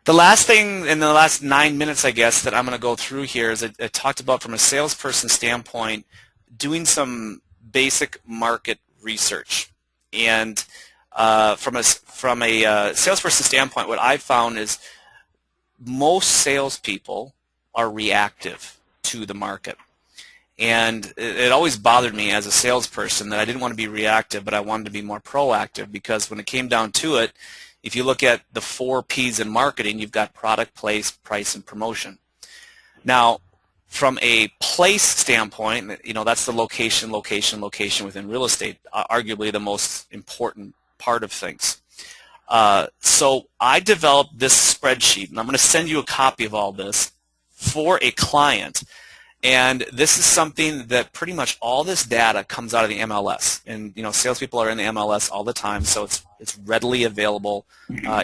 The last thing in the last 9 minutes, I guess, that I'm going to go through here is I talked about from a salesperson standpoint doing some basic market research. And from a salesperson standpoint, what I've found is most salespeople are reactive to the market. And it always bothered me as a salesperson that I didn't want to be reactive, but I wanted to be more proactive, because when it came down to it, if you look at the 4 P's in marketing, you've got product, place, price, and promotion. Now, from a place standpoint, that's the location within real estate, arguably the most important part of things. So I developed this spreadsheet, and I'm going to send you a copy of all this for a client. And this is something that pretty much all this data comes out of the MLS. And salespeople are in the MLS all the time, so it's readily available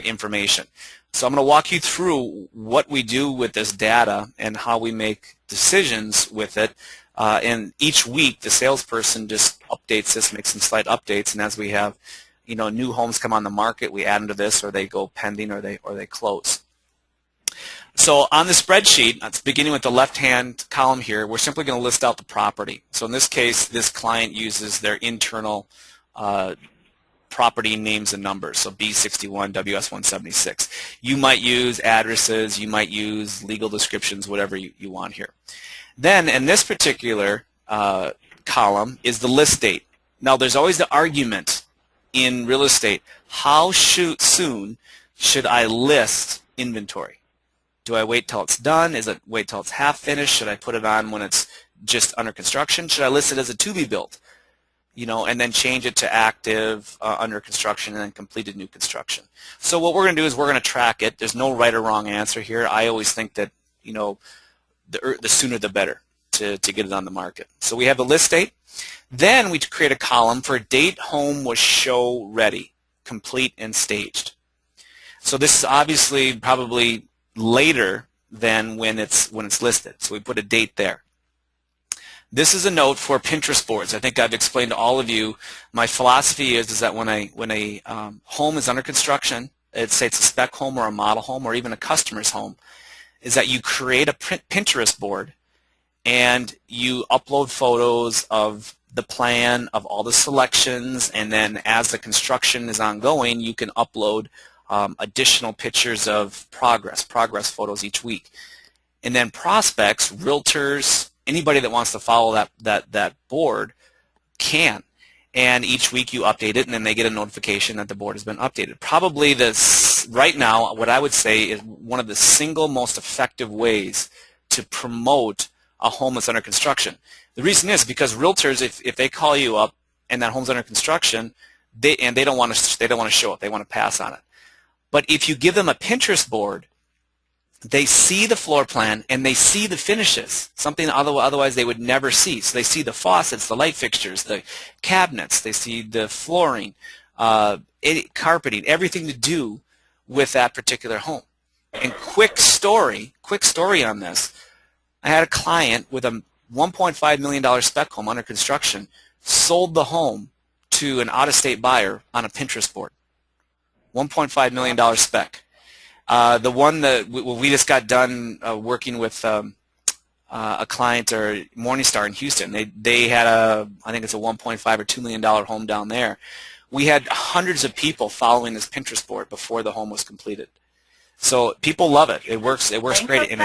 information. So I'm going to walk you through what we do with this data and how we make decisions with it. And each week the salesperson just updates this, makes some slight updates, and as we have new homes come on the market, we add them to this, or they go pending, or they close. So on the spreadsheet, it's beginning with the left-hand column here, we're simply going to list out the property. So in this case, this client uses their internal property names and numbers, so B61, WS176. You might use addresses, you might use legal descriptions, whatever you want here. Then in this particular column is the list date. Now there's always the argument in real estate, how soon should I list inventory? Do I wait till it's done? Is it wait till it's half finished? Should I put it on when it's just under construction? Should I list it as a to be built? And then change it to active, under construction, and then completed new construction. So what we're going to do is we're going to track it. There's no right or wrong answer here. I always think that the sooner the better to get it on the market. So we have the list date. Then we create a column for date home was show ready, complete and staged. So this is obviously probably later than when it's listed. So we put a date there. This is a note for Pinterest boards. I think I've explained to all of you, my philosophy is that when a home is under construction, say it's a spec home or a model home or even a customer's home, is that you create a Pinterest board and you upload photos of the plan, of all the selections, and then as the construction is ongoing, you can upload additional pictures of progress photos each week. And then prospects, realtors, anybody that wants to follow that board can. And each week you update it, and then they get a notification that the board has been updated. Probably this, right now, what I would say is one of the single most effective ways to promote a home that's under construction. The reason is because realtors, if they call you up and that home's under construction, they don't want to show it. They want to pass on it. But if you give them a Pinterest board, they see the floor plan and they see the finishes, something otherwise they would never see. So they see the faucets, the light fixtures, the cabinets, they see the flooring, carpeting, everything to do with that particular home. And quick story on this, I had a client with a $1.5 million spec home under construction, sold the home to an out-of-state buyer on a Pinterest board. $1.5 million spec. The one that we just got done working with a client or Morningstar in Houston. They had I think it's a $1.5 or $2 million home down there. We had hundreds of people following this Pinterest board before the home was completed. So people love it. It works great. And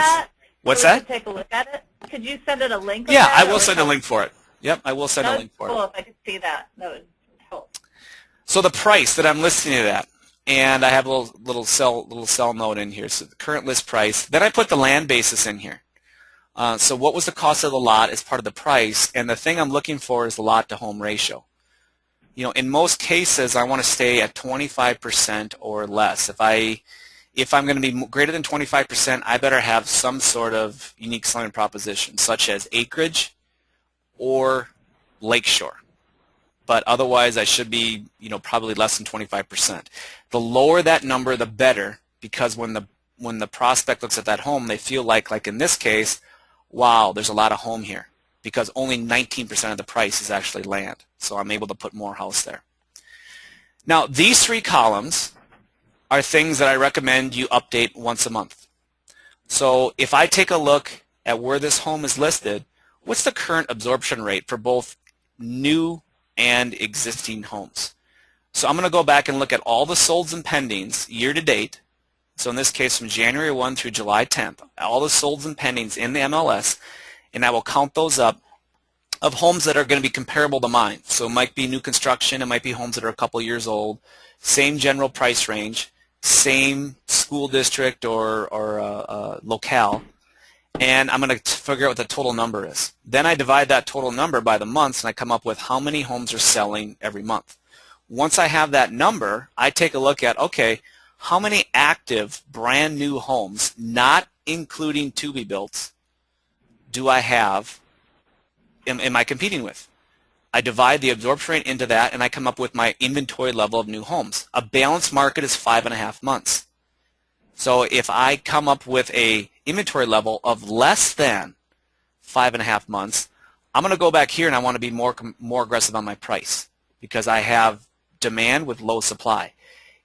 what's that? Take a look at it. Could you send it a link? Yeah, I will send a link for it. Yep, I will send a link for it. Cool. If I could see that, that would help. So the price that I'm listing it at, and I have a little cell note in here. So the current list price. Then I put the land basis in here. So what was the cost of the lot as part of the price? And the thing I'm looking for is the lot to home ratio. In most cases, I want to stay at 25% or less. If I'm going to be greater than 25%, I better have some sort of unique selling proposition, such as acreage or lakeshore. But otherwise, I should be, probably less than 25%. The lower that number, the better, because when the prospect looks at that home, they feel like in this case, wow, there's a lot of home here, because only 19% of the price is actually land. So I'm able to put more house there. Now, these three columns are things that I recommend you update once a month. So if I take a look at where this home is listed, what's the current absorption rate for both new and existing homes? So I'm going to go back and look at all the solds and pendings year to date. So in this case from January 1 through July 10th, all the solds and pendings in the MLS, and I will count those up of homes that are going to be comparable to mine. So it might be new construction, it might be homes that are a couple years old, same general price range, same school district or locale, and I'm going to figure out what the total number is. Then I divide that total number by the months, and I come up with how many homes are selling every month. Once I have that number, I take a look at, okay, how many active brand new homes, not including to-be-builts, do I have, am I competing with? I divide the absorption rate into that, and I come up with my inventory level of new homes. A balanced market is 5.5 months. So if I come up with a inventory level of less than 5.5 months, I'm going to go back here and I want to be more aggressive on my price because I have demand with low supply.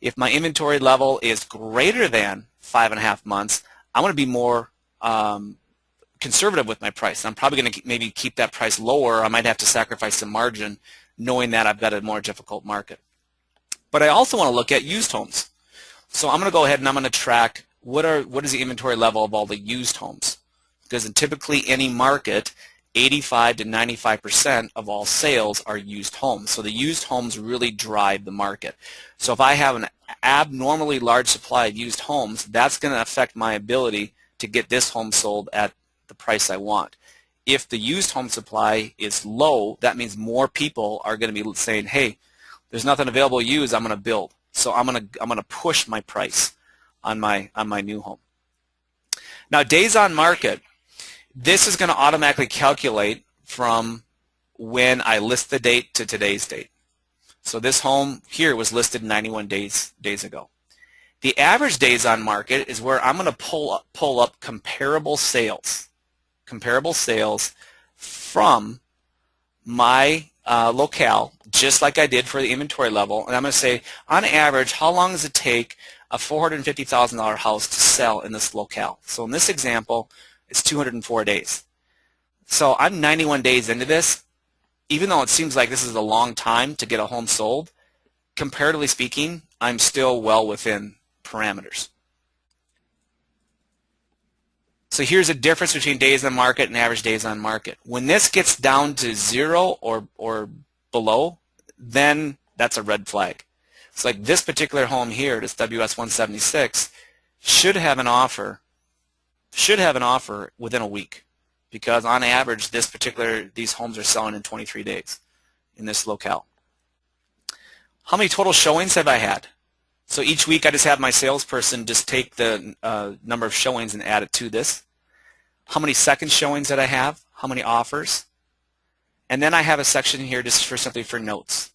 If my inventory level is greater than 5.5 months, I'm going to be more conservative with my price. I'm probably going to maybe keep that price lower. I might have to sacrifice some margin knowing that I've got a more difficult market. But I also want to look at used homes. So I'm going to go ahead and I'm going to track what is the inventory level of all the used homes. Because in typically any market, 85 to 95% of all sales are used homes. So the used homes really drive the market. So if I have an abnormally large supply of used homes, that's going to affect my ability to get this home sold at the price I want. If the used home supply is low, that means more people are going to be saying, hey, there's nothing available used, I'm going to build. So I'm going to push my price on my new home. Now days on market, this is going to automatically calculate from when I list the date to today's date. So this home here was listed 91 days ago. The average days on market is where I'm going to pull up comparable sales from my locale, just like I did for the inventory level, and I'm going to say, on average, how long does it take a $450,000 house to sell in this locale? So in this example, it's 204 days. So I'm 91 days into this. Even though it seems like this is a long time to get a home sold, comparatively speaking, I'm still well within parameters. So here's a difference between days on market and average days on market. When this gets down to 0 or below, then that's a red flag. It's like this particular home here, this WS176, should have an offer within a week, because on average these homes are selling in 23 days in this locale. How many total showings have I had? So each week I just have my salesperson just take the number of showings and add it to this. How many second showings did I have? How many offers? And then I have a section here just simply for notes.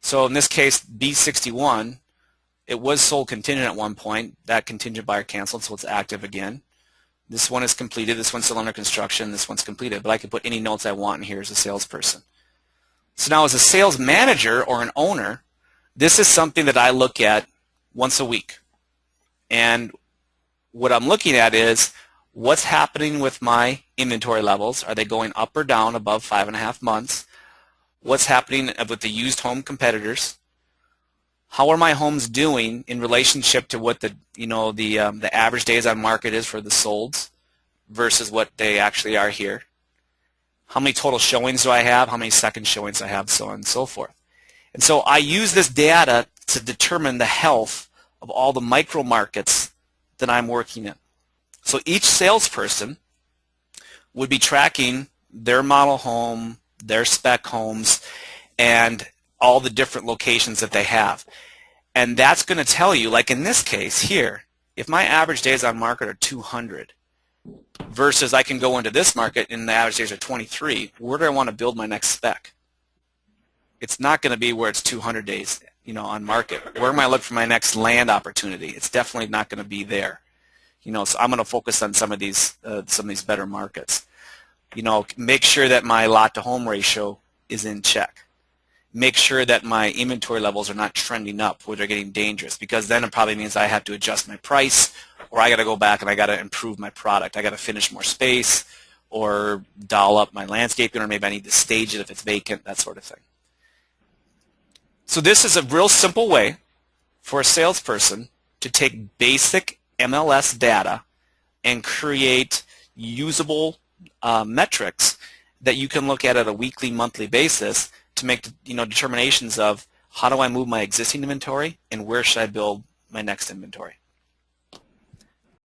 So in this case, B61, it was sold contingent at one point. That contingent buyer canceled, so it's active again. This one is completed. This one's still under construction. This one's completed. But I can put any notes I want in here as a salesperson. So now as a sales manager or an owner, this is something that I look at once a week. And what I'm looking at is what's happening with my inventory levels. Are they going up or down above 5.5 months? What's happening with the used home competitors? How are my homes doing in relationship to what the average days on market is for the solds versus what they actually are here? How many total showings do I have? How many second showings do I have? So on and so forth. And so I use this data to determine the health of all the micro markets that I'm working in. So each salesperson would be tracking their model home, their spec homes, and all the different locations that they have. And that's going to tell you, like in this case here, if my average days on market are 200 versus I can go into this market and the average days are 23, where do I want to build my next spec? It's not going to be where it's 200 days, on market. Where am I looking for my next land opportunity? It's definitely not going to be there. So I'm going to focus on some of these better markets. Make sure that my lot to home ratio is in check. make sure that my inventory levels are not trending up where they're getting dangerous, because then it probably means I have to adjust my price, or I got to go back and I got to improve my product. I got to finish more space or doll up my landscaping, or maybe I need to stage it if it's vacant, that sort of thing. So this is a real simple way for a salesperson to take basic MLS data and create usable metrics that you can look at a weekly, monthly basis to make determinations of how do I move my existing inventory and where should I build my next inventory.